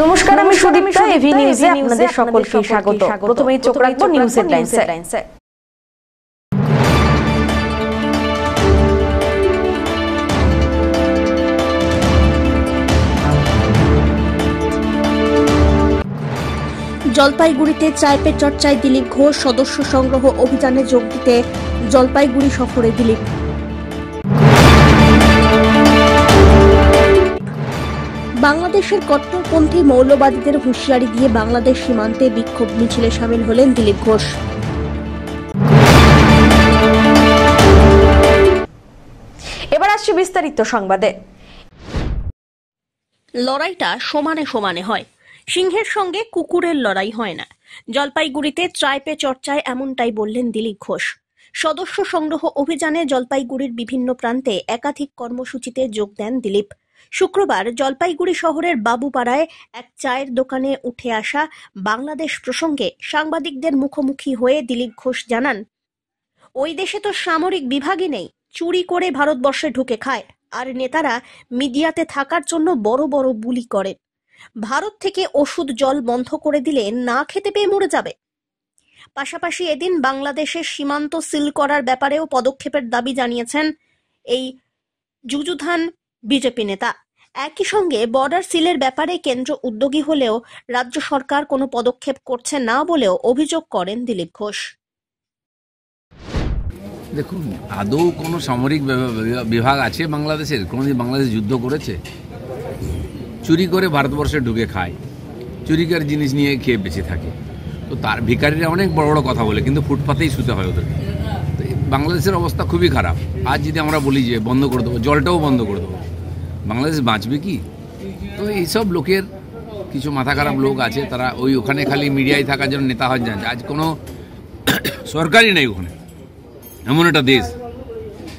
নমস্কার, আমি সুদীপ্তা। এভি নিউজে আপনাদের সকলকে স্বাগত। প্রথমেই চোখ রাখবো নিউজ হেডলাইনসে। জলপাইগুড়িতে চায় পে চর্চায় দিলীপ ঘোষ, সদস্য সংগ্রহ অভিযানে যোগ দিতে জলপাইগুড়ি সফরে দিলীপ। বাংলাদেশের কট্টরপন্থী মৌলবাদীদের হুঁশিয়ারি দিয়ে বাংলাদেশ সীমান্তে বিক্ষোভ মিছিলে সামিল হলেন দিলীপ ঘোষ। এবার আসছে বিস্তারিত সংবাদে। লড়াইটা সমানে সমানে হয়, সিংহের সঙ্গে কুকুরের লড়াই হয় না। জলপাইগুড়িতে চায় পে চর্চায় এমনটাই বললেন দিলীপ ঘোষ। সদস্য সংগ্রহ অভিযানে জলপাইগুড়ির বিভিন্ন প্রান্তে একাধিক কর্মসূচিতে যোগ দেন দিলীপ। শুক্রবার জলপাইগুড়ি শহরের বাবুপাড়ায় এক চায়ের দোকানে উঠে আসা বাংলাদেশ প্রসঙ্গে সাংবাদিকদের মুখোমুখি হয়ে দিলীপ ঘোষ জানান, ওই দেশে তো সামরিক বিভাগই নেই, চুরি করে ভারতবর্ষে ঢুকে খায়, আর নেতারা মিডিয়াতে থাকার জন্য বড় বড় বুলি করেন। ভারত থেকে ওষুধ জল বন্ধ করে দিলে না খেতে পেয়ে মরে যাবে। পাশাপাশি এদিন বাংলাদেশের সীমান্ত সিল করার ব্যাপারেও পদক্ষেপের দাবি জানিয়েছেন এই যুযুধান বিজেপি নেতা। একই সঙ্গে বর্ডার সিলের ব্যাপারে কেন্দ্র উদ্যোগী হলেও রাজ্য সরকার কোনো পদক্ষেপ করছে না বলেও অভিযোগ করেন দিলীপ ঘোষ। দেখুন, আদৌ কোনো সামরিক বিভাগ আছে বাংলাদেশের? কোনোদিন বাংলাদেশ যুদ্ধ করেছে? চুরি করে ভারতবর্ষে ঢুকে খায়, চুরিকার জিনিস নিয়ে খেয়ে বেঁচে থাকে। তো তার ভিখারিরা অনেক বড় বড় কথা বলে, কিন্তু ফুটপাতেই শুতে হয় ওদের। তো বাংলাদেশের অবস্থা খুবই খারাপ। আজ যদি আমরা বলি যে বন্ধ করে দেবো, জলটাও বন্ধ করে দেবো, বাংলাদেশ বাঁচবে কি? তো এইসব লোকের কিছু মাথা খারাপ লোক আছে, তারা ওখানে খালি মিডিয়ায় থাকার জন্য নেতা হয়ে যাচ্ছে। আজ কোনো সরকারই নেই ওখানে। এমন একটা দেশ,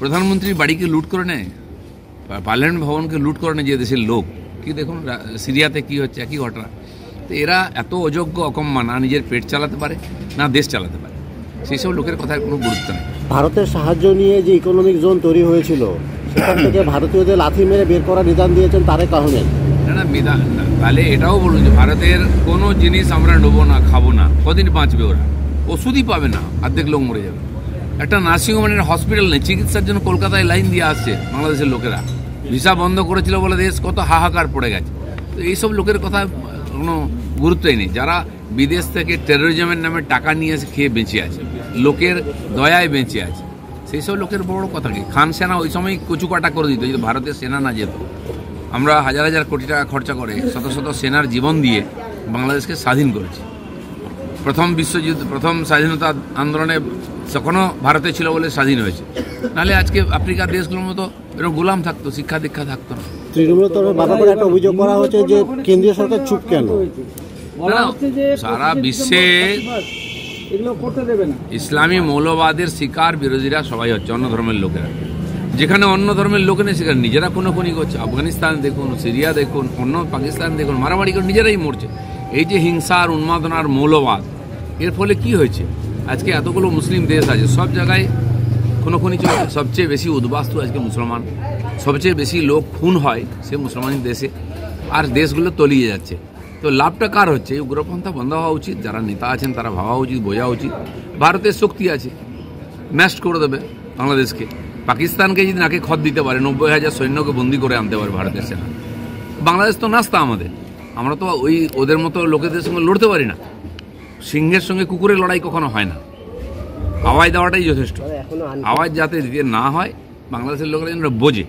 প্রধানমন্ত্রীর বাড়িকে লুট করে নেয়, পার্লামেন্ট ভবনকে লুট করে নেয় যে দেশের লোক। কি দেখুন সিরিয়াতে কি হচ্ছে, একই ঘটনা। তো এরা এত অযোগ্য, অকম্মা, না নিজের পেট চালাতে পারে না দেশ চালাতে পারে। সেই সব লোকের কথার কোনো গুরুত্ব নেই। ভারতের সাহায্য নিয়ে যে ইকোনমিক জোন তৈরি হয়েছিল, সেখান থেকে ভারতীয়দের লাথি মেরে বের করার নিদান দিয়েছেন তারেক আহমেদ। না বিধান না, তাহলে এটাও বলুন যে ভারতের কোনো জিনিস আমরা নেবো না, খাবো না। কদিন বাঁচবে ওরা? ওষুধই পাবে না, অর্ধেক লোক মরে যাবে। একটা নার্সিংহোমের হসপিটাল নেই, চিকিৎসার জন্য কলকাতায় লাইন দিয়ে আসছে বাংলাদেশের লোকেরা। ভিসা বন্ধ করেছিল বলে দেশ কত হাহাকার পড়ে গেছে। তো এইসব লোকের কথা কোনো গুরুত্বই নেই, যারা বিদেশ থেকে টেরোরিজমের নামে টাকা নিয়ে এসে খেয়ে বেঁচে আছে, লোকের দয়ায় বেঁচে আছে। সেই সব লোকের বড় কথা কি? খান সেনা ওই সময় কচুকাটা করে দিত যদি ভারতের সেনা না যেত। আমরা হাজার হাজার কোটি টাকা খরচা করে শত শত সেনার জীবন দিয়ে বাংলাদেশকে স্বাধীন করেছি। প্রথম বিশ্বযুদ্ধ, প্রথম স্বাধীনতা আন্দোলনে তখনও ভারতে ছিল বলে স্বাধীন হয়েছে। নাহলে আজকে আফ্রিকার দেশগুলোর মতো এরকম গোলাম থাকতো, শিক্ষা দীক্ষা থাকতো না। তৃণমূলের তরফে বারবার একটা অভিযোগ করা হচ্ছে যে কেন্দ্রীয় সরকার চুপ কেন? সারা বিশ্বে ইসলামী মৌলবাদের শিকার বিরোধীরা সবাই হচ্ছে, অন্য ধর্মের লোকেরা। যেখানে অন্য ধর্মের লোক নেই সেখানে নিজেরা কোনো করছে। আফগানিস্তান দেখুন, সিরিয়া দেখুন, অন্য পাকিস্তান দেখুন, মারামারি করে নিজেরাই মরছে। এই যে হিংসা আর উন্মাদনার মৌলবাদ, এর ফলে কি হয়েছে? আজকে এতগুলো মুসলিম দেশ আছে, সব জায়গায় খুনোখুনি চলছে। সবচেয়ে বেশি উদ্বাস্তু আজকে মুসলমান, সবচেয়ে বেশি লোক খুন হয় সে মুসলমান দেশে, আর দেশগুলো তলিয়ে যাচ্ছে। তো লাভটা কার হচ্ছে? এই উগ্রপন্থা বন্ধ হওয়া উচিত। যারা নেতা আছেন তারা ভাবা উচিত, বোঝা উচিত। ভারতের শক্তি আছে, ম্যাস্ট করে দেবে বাংলাদেশকে। পাকিস্তানকে যদি নাকে খত দিতে পারে, 90,000 সৈন্যকে বন্দি করে আনতে পারে ভারতের সেনা, বাংলাদেশ তো নাস্তা আমাদের। আমরা তো ওই ওদের মতো লোকেদের সঙ্গে লড়তে পারি না। সিংহের সঙ্গে কুকুরের লড়াই কখনো হয় না। আওয়াজ দেওয়াটাই যথেষ্ট। আওয়াজ যাতে দিতে না হয়, বাংলাদেশের লোকেরা যেন বোঝে।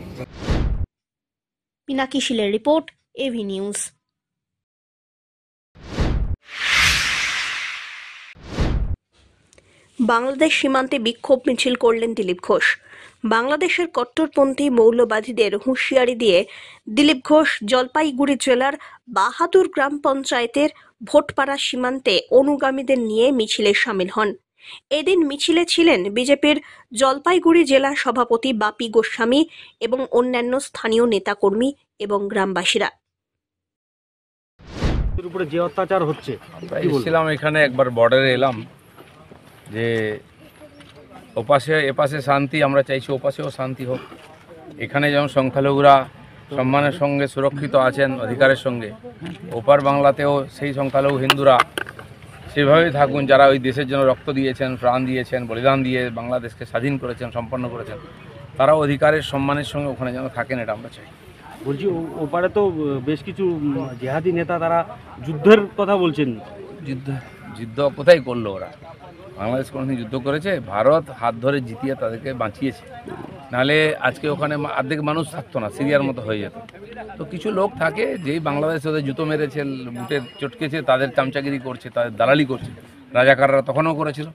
পিনাকি শিলের রিপোর্ট, এভি নিউজ। বাংলাদেশ সীমান্তে বিক্ষোভ মিছিল করলেন দিলীপ ঘোষ। বাংলাদেশের কট্টরপন্থী মৌলবাদীদের হুঁশিয়ারি দিয়ে দিলীপ ঘোষ জলপাইগুড়ি জেলার বাহাদুর গ্রাম পঞ্চায়েতের ভোটপাড়া সীমান্তে অনুগামীদের নিয়ে মিছিলে সামিল হন। এদিন মিছিলে ছিলেন বিজেপির জলপাইগুড়ি জেলা সভাপতি বাপি গোস্বামী এবং অন্যান্য স্থানীয় নেতাকর্মী এবং গ্রামবাসীরা। উপরে যে অত্যাচার হচ্ছে, এসেছিলাম এখানে, একবার বর্ডারে এলাম যে ওপাশে এপাশে শান্তি আমরা চাইছি, ওপাশেও শান্তি হোক। এখানে যেমন সংখ্যালঘুরা সম্মানের সঙ্গে সুরক্ষিত আছেন, অধিকারের সঙ্গে। ওপার বাংলাতেও সেই সংখ্যালঘু হিন্দুরা সেভাবেই থাকুন, যারা ওই দেশের জন্য রক্ত দিয়েছেন, প্রাণ দিয়েছেন, বলিদান দিয়ে বাংলাদেশকে স্বাধীন করেছেন, সম্পন্ন করেছেন। তারাও অধিকারের সম্মানের সঙ্গে ওখানে যেন থাকেন, এটা আমরা চাই। বলছি ওপারে তো বেশ কিছু জেহাদি নেতা তারা যুদ্ধের কথা বলছেন। যুদ্ধ কোথায় করলো ওরা? বাংলাদেশ কোনোদিন যুদ্ধ করেছে? ভারত হাত ধরে জিতিয়ে তাদেরকে বাঁচিয়েছে, নাহলে আজকে ওখানে অর্ধেক মানুষ থাকতো না, সিরিয়ার মতো হয়ে যেত। তো কিছু লোক থাকে যেই বাংলাদেশে ওদের জুতো মেরেছে, বুটে চটকেছে, তাদের চামচাগিরি করছে, তাদের দালালি করছে। রাজাকাররা তখনও করেছিল,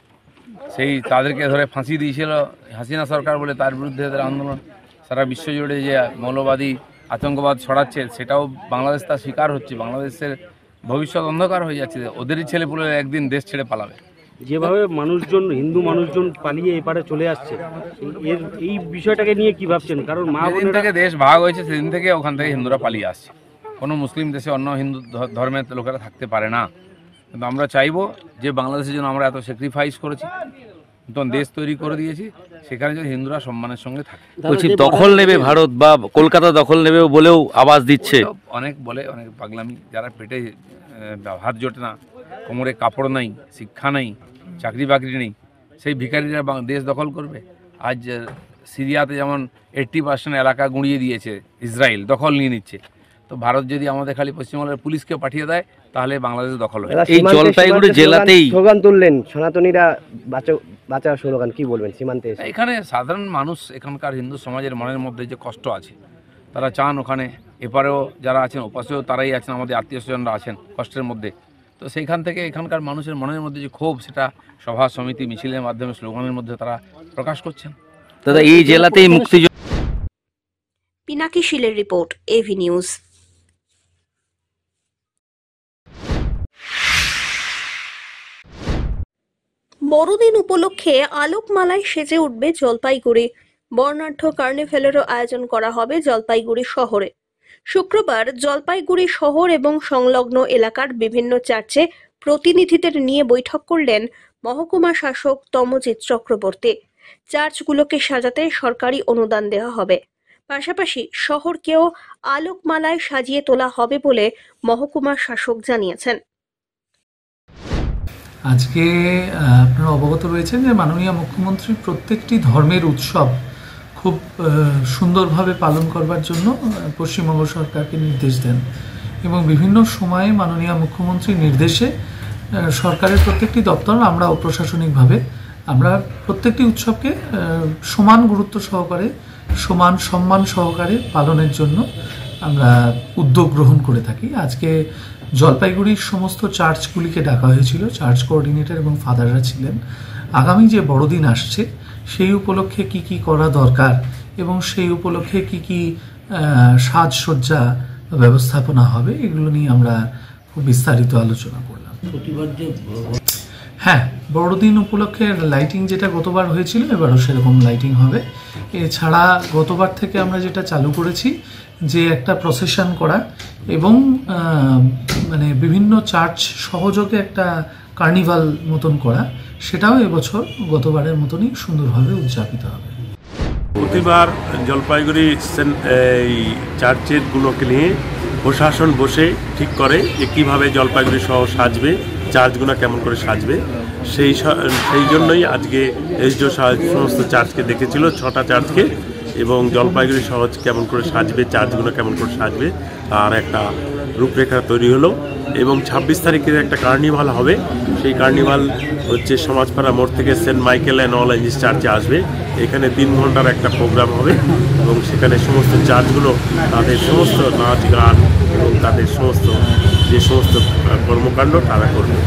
সেই তাদেরকে ধরে ফাঁসি দিয়েছিল হাসিনা সরকার বলে, তার বিরুদ্ধে এদের আন্দোলন। সারা বিশ্বজুড়ে যে মৌলবাদী আতঙ্কবাদ ছড়াচ্ছে, সেটাও বাংলাদেশ তার শিকার হচ্ছে। বাংলাদেশের ভবিষ্যৎ অন্ধকার হয়ে যাচ্ছে, ওদেরই ছেলেপুলে একদিন দেশ ছেড়ে পালাবে। যেভাবে মানুষজন, হিন্দু মানুষজন পালিয়ে এপারে চলে আসছে, এই বিষয়টাকে নিয়ে কি ভাবছেন? কারণ মা যেদিন থেকে দেশ ভাগ হয়েছে সেদিন থেকে ওখান থেকে হিন্দুরা পালিয়ে আসছে। কোনো মুসলিম দেশে অন্য হিন্দু ধর্মের লোকেরা থাকতে পারে না। কিন্তু আমরা চাইবো যে বাংলাদেশের জন্য আমরা এত স্যাক্রিফাইস করেছি, নতুন দেশ তৈরি করে দিয়েছি, সেখানে যদি হিন্দুরা সম্মানের সঙ্গে থাকে। বলছি দখল নেবে ভারত বা কলকাতা দখল নেবে বলেও আওয়াজ দিচ্ছে। অনেক বলে, অনেক পাগলামি। যারা পেটে ভাত জোটে না, কোমরে কাপড় নাই, শিক্ষা নাই, চাকরি বাকরি নেই, সেই ভিখারিরা দেশ দখল করবে। আজ সিরিয়াতে যেমন 80% এলাকা গুঁড়িয়ে দিয়েছে ইসরায়েল, দখল নিয়ে নিচ্ছে। তো ভারত যদি আমাদের খালি পশ্চিমবঙ্গের পুলিশকে পাঠিয়ে দেয়, তাহলে বাংলাদেশ দখল হবে। এই জলপাইগুড়ি জেলাতেই স্লোগান তুললেন সনাতনীরা বাঁচাও স্লোগান, কি বলবেন সীমান্তে? এখানে সাধারণ মানুষ, এখানকার হিন্দু সমাজের মনের মধ্যে যে কষ্ট আছে, তারা চান ওখানে, এপারেও যারা আছেন ওপাশেও তারাই আছেন, আমাদের আত্মীয় স্বজনরা আছেন কষ্টের মধ্যে। তো সেইখান থেকে এখানকার মানুষের মনের মধ্যে যে ক্ষোভ, সেটা সভা সমিতি মিছিলের মাধ্যমে, স্লোগানের মধ্যে তারা প্রকাশ করছেন। দাদা এই জেলাতেই মুক্তিযুদ্ধ। পিনাকি শীলের রিপোর্ট, এভি নিউজ। বড়দিন উপলক্ষে আলোকমালায় সেজে উঠবে জলপাইগুড়ি। বর্ণাঢ্য কার্নিভ্যালেরও আয়োজন করা হবে জলপাইগুড়ি শহরে। শুক্রবার জলপাইগুড়ি শহর এবং সংলগ্ন এলাকার বিভিন্ন চার্চে প্রতিনিধিদের নিয়ে বৈঠক করলেন মহকুমা শাসক তমজিৎ চক্রবর্তী। চার্চগুলোকে সাজাতে সরকারি অনুদান দেওয়া হবে, পাশাপাশি শহরকেও আলোকমালায় সাজিয়ে তোলা হবে বলে মহকুমা শাসক জানিয়েছেন। আজকে আপনারা অবগত রয়েছেন যে মাননীয় মুখ্যমন্ত্রী প্রত্যেকটি ধর্মের উৎসব খুব সুন্দরভাবে পালন করবার জন্য পশ্চিমবঙ্গ সরকারকে নির্দেশ দেন, এবং বিভিন্ন সময়ে মাননীয় মুখ্যমন্ত্রীর নির্দেশে সরকারের প্রত্যেকটি দপ্তর, আমরাও প্রশাসনিকভাবে আমরা প্রত্যেকটি উৎসবকে সমান গুরুত্ব সহকারে, সমান সম্মান সহকারে পালনের জন্য আমরা উদ্যোগ গ্রহণ করে থাকি। আজকে জলপাইগুড়ির সমস্ত চার্চগুলিকে ডাকা হয়েছিল, চার্চ কোঅর্ডিনেটর এবং ফাদাররা ছিলেন। আগামী যে বড়দিন আসছে সেই উপলক্ষে কি কি করা দরকার এবং সেই উপলক্ষে কি কি সাজসজ্জা ব্যবস্থাপনা হবে, এগুলো নিয়ে আমরা খুব বিস্তারিত আলোচনা করলাম। হ্যাঁ, বড়দিন উপলক্ষে লাইটিং যেটা গতবার হয়েছিল, এবারও সেরকম লাইটিং হবে। এছাড়া গতবার থেকে আমরা যেটা চালু করেছি যে একটা প্রসেশন করা এবং মানে বিভিন্ন চার্চ সহযোগে একটা কার্নিভাল মতন করা, সেটাও এবছর গতবারের মতনই সুন্দরভাবে উদযাপিত হবে। প্রতিবার জলপাইগুড়ি এই চার্চেরগুলোকে নিয়ে প্রশাসন বসে ঠিক করে যে কীভাবে জলপাইগুড়ি শহর সাজবে, চার্চগুলো কেমন করে সাজবে। সেই জন্যই আজকে এসডিও সমস্ত চার্চকে দেখেছিল, 6টা চার্চকে, এবং জলপাইগুড়ি শহর কেমন করে সাজবে, চার্চগুলো কেমন করে সাজবে তার একটা রূপরেখা তৈরি হলো। এবং 26 তারিখের একটা কার্নিভাল হবে। সেই কার্নিভাল হচ্ছে সমাজপাড়া মোড় থেকে Saint Michael and All Angels চার্চে আসবে। এখানে 3 ঘন্টার একটা প্রোগ্রাম হবে এবং সেখানে সমস্ত চার্চগুলো তাদের সমস্ত নাচ গান এবং তাদের সমস্ত কর্মকাণ্ড তারা করবে।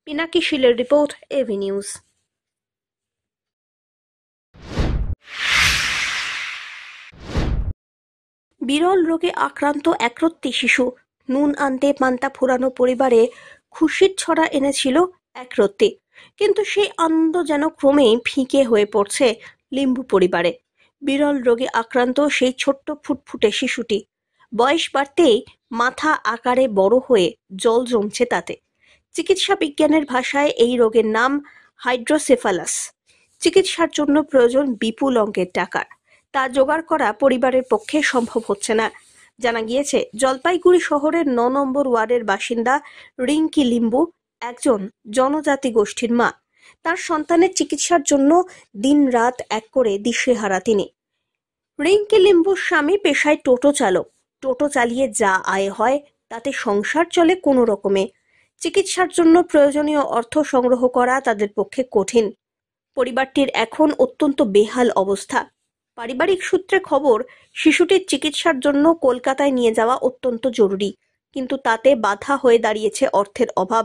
পিনাকি শীলের রিপোর্ট, এভি নিউজ। বিরল রোগে আক্রান্ত একরত্তি শিশু। নুন আনতে পান্তা ফুরানো পরিবারে খুশির ছড়া এনেছিল একরত্তি, কিন্তু সেই আনন্দ যেন ক্রমেই ফিকে হয়ে পড়ছে লিম্বু পরিবারে। বিরল রোগে আক্রান্ত সেই ছোট্ট ফুটফুটে শিশুটি বয়স বাড়তেই মাথা আকারে বড় হয়ে জল জমছে তাতে। চিকিৎসা বিজ্ঞানের ভাষায় এই রোগের নাম হাইড্রোসেফালাস। চিকিৎসার জন্য প্রয়োজন বিপুল অঙ্কের টাকার, তা জোগাড় করা পরিবারের পক্ষে সম্ভব হচ্ছে না। জানা গিয়েছে, জলপাইগুড়ি শহরের ৯ নম্বর ওয়ার্ডের বাসিন্দা রিঙ্কি লিম্বু একজন জনজাতি গোষ্ঠীর মা। তার সন্তানের চিকিৎসার জন্য দিনরাত এক করে দিশেহারা তিনি। রিঙ্কি লিম্বুর স্বামী পেশায় টোটো চালক। টোটো চালিয়ে যা আয় হয় তাতে সংসার চলে কোনো রকমে। চিকিৎসার জন্য প্রয়োজনীয় অর্থ সংগ্রহ করা তাদের পক্ষে কঠিন। পরিবারটির এখন অত্যন্ত বেহাল অবস্থা। পারিবারিক সূত্রে খবর, শিশুটির চিকিৎসার জন্য কলকাতায় নিয়ে যাওয়া অত্যন্ত জরুরি, কিন্তু তাতে বাধা হয়ে দাঁড়িয়েছে অর্থের অভাব।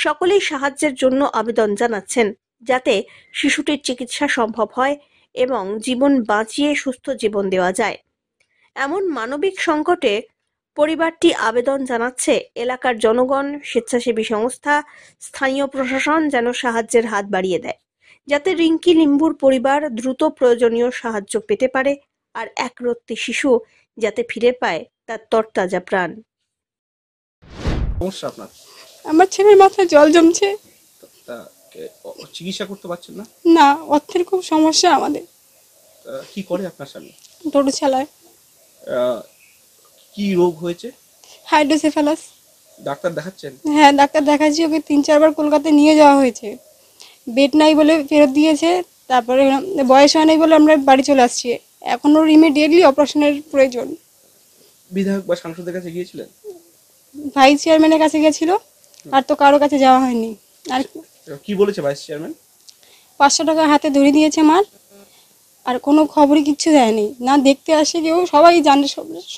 সকলেই সাহায্যের জন্য আবেদন জানাচ্ছেন, যাতে শিশুটির চিকিৎসা সম্ভব হয় এবং জীবন বাঁচিয়ে সুস্থ জীবন দেওয়া যায়। এমন মানবিক সংকটে পরিবারটি আবেদন জানাচ্ছে এলাকার জনগণ, স্বেচ্ছাসেবী সংস্থা, স্থানীয় প্রশাসন যেন সাহায্যের হাত বাড়িয়ে দেয়, যাতে রিঙ্কি লিম্বুর পরিবার দ্রুত প্রয়োজনীয় সাহায্য পেতে পারে আর একরত্তি শিশু যাতে ফিরে পায় তার তরতাজা প্রাণ। সমস্যা আপনার? আমার ছেলের মাথায় জল জমছে। চিকিৎসা করতে পারছেন না? না, অর্থের খুব সমস্যা আমাদের। কি করে আপনার স্বামী? টোটো চালায়। কি রোগ হয়েছে? হাইড্রোসেফালাস। ডাক্তার দেখাচ্ছেন? হ্যাঁ, ডাক্তার দেখাচ্ছি। ওকে ৩-৪ বার কলকাতায় নিয়ে যাওয়া হয়েছে, বেড নাই বলে ফেরত দিয়েছে। তারপরে বয়স হয় নাই বলে আমরা বাড়ি চলে আসছি। এখন ওর ইমিডিয়েটলি অপারেশনের প্রয়োজন। বিধায়ক বা সাংসদের কাছে গিয়েছিলেন? ভাইস চেয়ারম্যানের কাছে গেছিল, আর তো কারো কাছে যাওয়া হয়নি। আর কি বলেছে ভাইস চেয়ারম্যান? ৫০০ টাকা হাতে ধরে দিয়েছে মার, আর কোনো খবরই কিচ্ছু দেয়নি। না দেখতে আসে কেউ, সবাই জানে,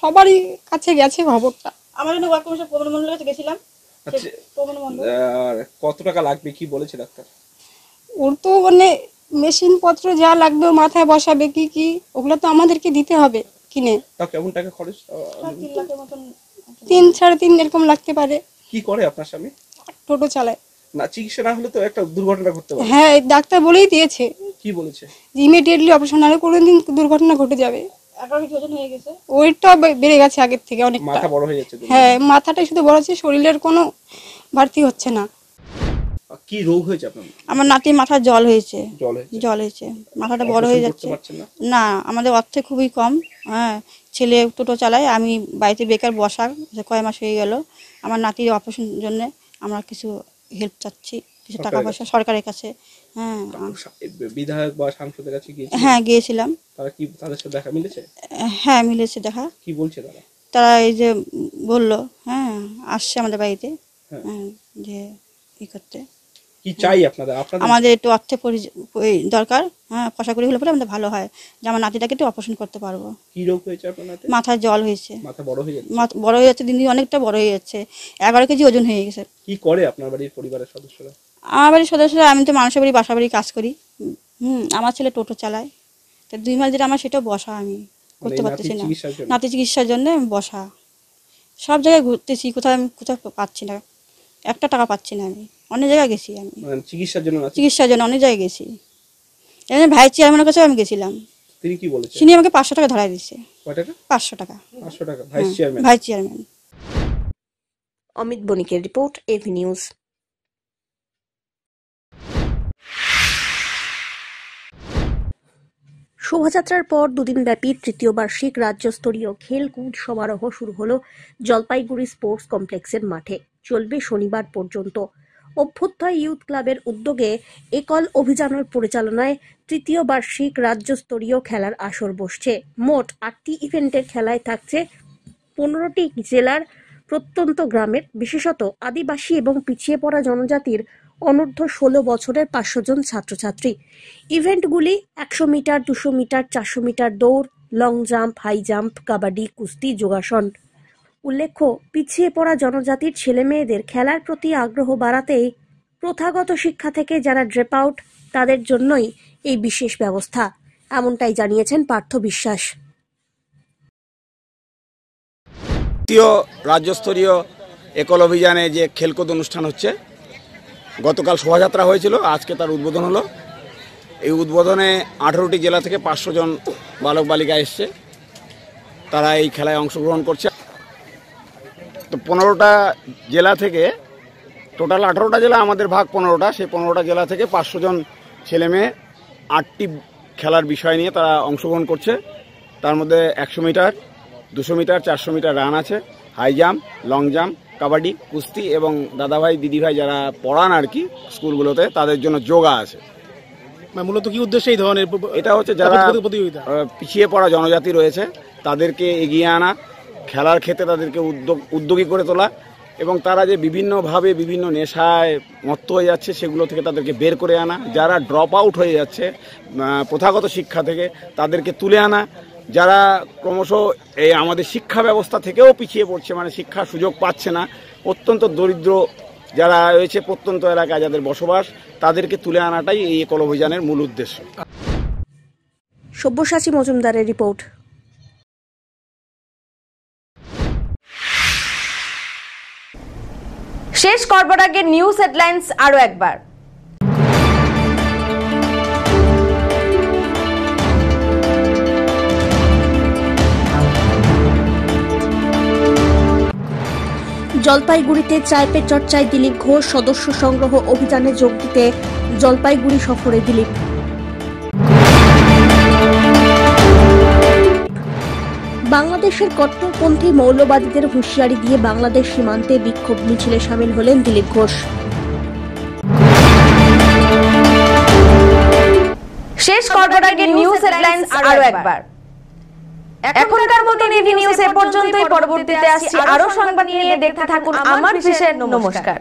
সবারই কাছে গেছে খবরটা। আমরা জন্য ওয়ার্ড কমিশন প্রবীণ মণ্ডলের কাছে গেছিলাম। আর কত টাকা লাগবে কি বলেছে ডাক্তার? ওর তো মানে মেশিন পত্র যা লাগবে মাথায় বসাবে কি কি, ওগুলো তো আমাদেরকে দিতে হবে কিনে। তাও কেমন টাকা খরচ? ৩-৩.৫ এরকম লাগতে পারে। কি করে আপনার স্বামী? টোটো চালায়। না, চিকিৎসা না হলে তো একটা দুর্ঘটনা ঘটতে পারে। হ্যাঁ, ডাক্তার বলেই দিয়েছে। কি বলেছে? ইমিডিয়েটলি অপারেশন না হলে কোনোদিন দুর্ঘটনা ঘটে যাবে। ওয়েটটা বেড়ে গেছে আগের থেকে অনেক। মাথা বড় হয়ে যাচ্ছে? হ্যাঁ, মাথাটাই শুধু বড় হচ্ছে, শরীরের কোনো বাড়তি হচ্ছে না। কি রোগ হয়েছে আপনার? আমার নাতির মাথায় জল হয়েছে। জল হয়েছে, মাথাটা বড় হয়ে যাচ্ছে। না, আমাদের অর্থে খুবই কম। হ্যাঁ, ছেলে টোটো চালায়, আমি বাড়িতে বেকার বসা, কয় মাস হয়ে গেল। আমার নাতির অপারেশন জন্য আমরা কিছু হেল্প চাচ্ছি, কিছু টাকা পয়সা সরকারের কাছে। হ্যাঁ, বিধায়ক বা সাংসদের কাছে গিয়েছিলেন? হ্যাঁ, গিয়েছিলাম। তারা কি, তাদের সাথে দেখা মিলেছে? হ্যাঁ, মিলেছে দেখা। কি বলছে তারা? তারা এই যে বললো, হ্যাঁ আসছে আমাদের বাড়িতে, হ্যাঁ, যে ই করতে। কি চাই আপনাদের? আমাদের একটু অর্থের দরকার। হ্যাঁ, পয়সা করে হলে পরে আমাদের ভালো হয়, যে আমার নাতিটাকে একটু অপারেশন করতে পারবো। কি রোগ হয়েছে আপনার নাতির? মাথায় জল হয়েছে। মাথা বড় হয়ে যাচ্ছে? বড় হয়ে যাচ্ছে, দিন দিন অনেকটা বড় হয়ে যাচ্ছে। 11 কেজি ওজন হয়ে গেছে। কি করে আপনার বাড়ির পরিবারের সদস্যরা? আমার বাড়ির সদস্যরা, আমি তো মানুষের বাড়ি, বাসা বাড়ি কাজ করি। আমার ছেলে টোটো চালায়। তো 2 মাস যেটা আমার সেটাও বসা, আমি করতে পারতেছি না। নাতি চিকিৎসার জন্য বসা, সব জায়গায় ঘুরতেছি, কোথাও পাচ্ছি না, একটা টাকা পাচ্ছি না। আমি অনেক জায়গায় গেছি, আমি চিকিৎসার জন্য অনেক জায়গায় গেছি। ভাই চেয়ারম্যানের কাছেও আমি গেছিলাম। তিনি কি বলেছেন? তিনি আমাকে 500 টাকা ধরাই দিচ্ছে। কয় টাকা? 500 টাকা। 500 টাকা ভাইস চেয়ারম্যান। অমিত বণিকের রিপোর্ট, এভি নিউজ। শোভাযাত্রার পর 2 দিন ব্যাপী তৃতীয় বার্ষিক রাজ্যস্তরীয় খেলকুদ সমারোহ শুরু হলো জলপাইগুড়ি স্পোর্টস কমপ্লেক্সের মাঠে। চলবে শনিবার পর্যন্ত। অভ্যুদয় ইউথ ক্লাবের উদ্যোগে একল অভিযানের পরিচালনায় তৃতীয় বার্ষিক রাজ্যস্তরীয় খেলার আসর বসছে। মোট 8টি ইভেন্টের খেলায় থাকছে 15টি জেলার প্রত্যন্ত গ্রামের, বিশেষত আদিবাসী এবং পিছিয়ে পড়া জনজাতির অনূর্ধ্ব 16 বছরের 500 জন ছাত্রছাত্রী। ইভেন্টগুলি 100 মিটার, 200 মিটার, 400 মিটার দৌড়, long jump, high jump, kabaddi, কুস্তি, যোগাসন। উল্লেখ্য, পিছিয়ে পড়া জনজাতির ছেলে মেয়েদের খেলার প্রতি আগ্রহ বাড়াতেই প্রথাগত শিক্ষা থেকে যারা ড্রপ আউট, তাদের জন্যই এই বিশেষ ব্যবস্থা, এমনটাই জানিয়েছেন পার্থ বিশ্বাস। তৃতীয় রাজ্যস্তরীয় একল অভিযানে যে খেলকুদ অনুষ্ঠান হচ্ছে, গতকাল শোভাযাত্রা হয়েছিল, আজকে তার উদ্বোধন হলো। এই উদ্বোধনে 18টি জেলা থেকে 500 জন বালক বালিকা এসছে, তারা এই খেলায় অংশগ্রহণ করছে। তো 15টা জেলা থেকে, টোটাল 18টা জেলা, আমাদের ভাগ 15টা, সেই 15টা জেলা থেকে 500 জন ছেলে মেয়ে 8টি খেলার বিষয় নিয়ে তারা অংশগ্রহণ করছে। তার মধ্যে 100 মিটার, 200 মিটার, 400 মিটার রান আছে, high jump, long jump, kabaddi, কুস্তি এবং দাদাভাই দিদিভাই যারা পড়ান আর কি স্কুলগুলোতে তাদের জন্য যোগা আছে। মূলত কি উদ্দেশ্যে এই ধরনের? এটা হচ্ছে যারা পিছিয়ে পড়া জনজাতি রয়েছে তাদেরকে এগিয়ে আনা, খেলার ক্ষেত্রে তাদেরকে উদ্যোগী করে তোলা এবং তারা যে বিভিন্নভাবে বিভিন্ন নেশায় মত্ত হয়ে যাচ্ছে সেগুলো থেকে তাদেরকে বের করে আনা, যারা ড্রপ আউট হয়ে যাচ্ছে প্রথাগত শিক্ষা থেকে তাদেরকে তুলে আনা, যারা ক্রমশ এই আমাদের শিক্ষা ব্যবস্থা থেকেও পিছিয়ে পড়ছে, মানে শিক্ষার সুযোগ পাচ্ছে না, অত্যন্ত দরিদ্র যারা রয়েছে প্রত্যন্ত এলাকায় যাদের বসবাস, তাদেরকে তুলে আনাটাই এই একল অভিযানের মূল উদ্দেশ্য। সব্যসাচী মজুমদারের রিপোর্ট। শেষ করবার আগে নিউজ হেডলাইন্স আরো একবার। জলপাইগুড়িতে চায় পে চর্চায় দিলীপ ঘোষ, সদস্য সংগ্রহ অভিযানে যোগ দিতে জলপাইগুড়ি সফরে দিলীপ। বাংলাদেশের কট্টরপন্থী মৌলবাদীদের হুঁশিয়ারি দিয়ে বাংলাদেশ সীমান্তে বিক্ষোভ মিছিলে সামিল হলেন দিলীপ ঘোষ। শেষ করবার আগে নিউজ হেডলাইন্স আরো একবার। এখনকার মতো নিউজ এ পর্যন্তই। পরবর্তীতে আসছি আরো সংবাদ নিয়ে। দেখতে থাকুন আমার ভিশন। নমস্কার।